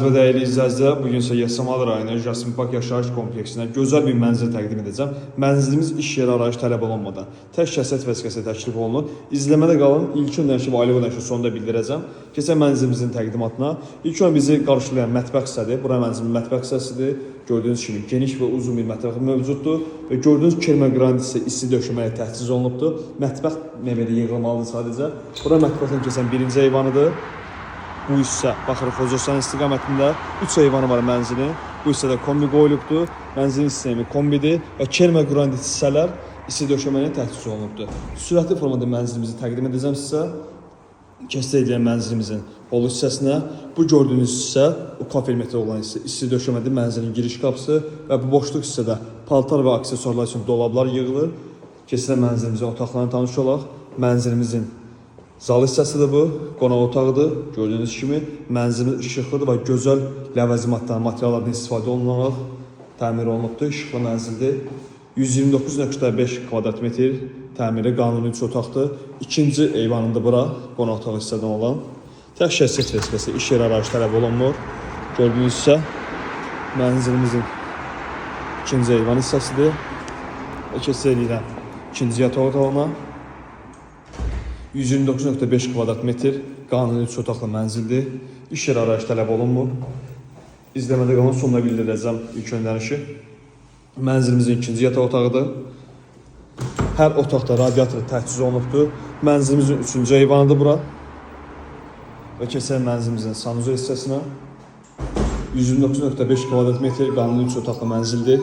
Əziz və dəyərli izləyicilər, bugün isə Yasamal rayonu Jasmin Park yaşayış kompleksindən gözəl bir mənzil təqdim edəcəm. Mənzilimiz iş yeri arayış tələb olunmadan tək şəxsiyyət vəsiqəsi təklif olunur. İzləmədə qalın. İlk öncəki və ailə ödənişi sonunda bildirəcəm. Keçən mənzilimizin təqdimatına. İlk öncə bizi qarşılayan mətbəx hissədir. Bura mənzilin mətbəx hissəsidir. Gördüyünüz kimi geniş və uzun bir mətbəx mövcuddur və gördüyünüz kermə qranit isə isti döşəməyə təchiz olunubdur. Mətbəx məbədi yığılmalıdır sadəcə. Bura mətbəxdən keçən birinci eyvanıdır. Bu hissə baxırıq Xocavənd istiqamətində 3 eyvanı var mənzilin. Bu hissədə kombi qoyulubdur. Mənzilin sistemi kombidir və kermə qranit hissələr isti döşəməyə təchiz olunubdur. Sürətli formada mənzilimizi təqdim edəcəm sizə. Kəssə edilən mənzilimizin holu hissəsinə. Bu gördüyünüz hissə, o kafelmetrə olan hissə isti döşəmədir, mənzilin giriş qapısı və bu boşluq hissədə paltar və aksesuarlar üçün dolablar yığılır. Keçsə mənzilimizin otaqlarını tanış olaq. Mənzilimizin zal hissəsidir bu, qonaq otağıdır. Gördüyünüz kimi mənzilimiz işıqlıdır və gözəl ləvazimatdan, materiallardan istifadə olunaraq təmir olunubdur. İşıqlı mənzildir. 129.5 kvadrat metr təmiri qanuni 3 otaqdır. İkinci eyvanında bura qonaq otağı hissədən olan tək şəxsiyyət vəsiqəsi iş yeri arayış tələb olunmur. Gördüyünüz hissə mənzilimizin ikinci eyvan hissəsidir. Keçsə edirəm ikinci yataq otağına. 129.5 kvadrat metr qanuni 3 otaqlı mənzildir. İş yeri arayış tələb olunmur. İzləmədə qalan sonuna bildirəcəm ilk öndənişi. Mənzilimizin ikinci yataq otağıdır. Hər otaqda radiator təchiz olunubdur. Mənzilimizin üçüncü eyvanıdır bura. Və keçək mənzilimizin sanuzel hissəsinə. 129.5 kvadrat metr qanuni 3 otaqlı mənzildir.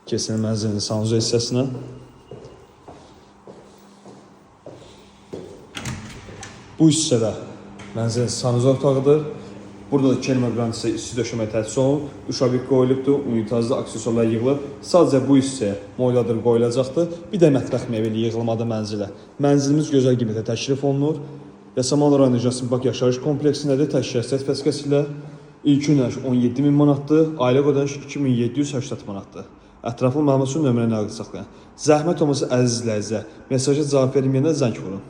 Keçək mənzilin sanuzel hissəsinə. Bu hissədə mənzilin sanuzel otağıdır. Burada da kermə qranit isə isti döşəməyə təchiz olunub. Uşabik qoyulubdur, unitazda aksesuarlar yığılıb. Sadəcə bu hissəyə moyladır qoyulacaqdır. Bir də mətbəx mebeli yığılmadı mənzilə. Mənzilimiz gözəl qiymətə təklif olunur. Yasamal rayonu Jasmin Park yaşayış kompleksindədir. Tək şəxsiyyət vəsiqəsi ilə ilk ödəniş 17.000 manatdır, ailə ödəniş 2.780 manatdır. Ətraflı məlumat üçün nömrəni əlaqə saxlayın. Zəhmət olmasa əziz izləyicilər, mesaja cavab verməyənə zəng vurun.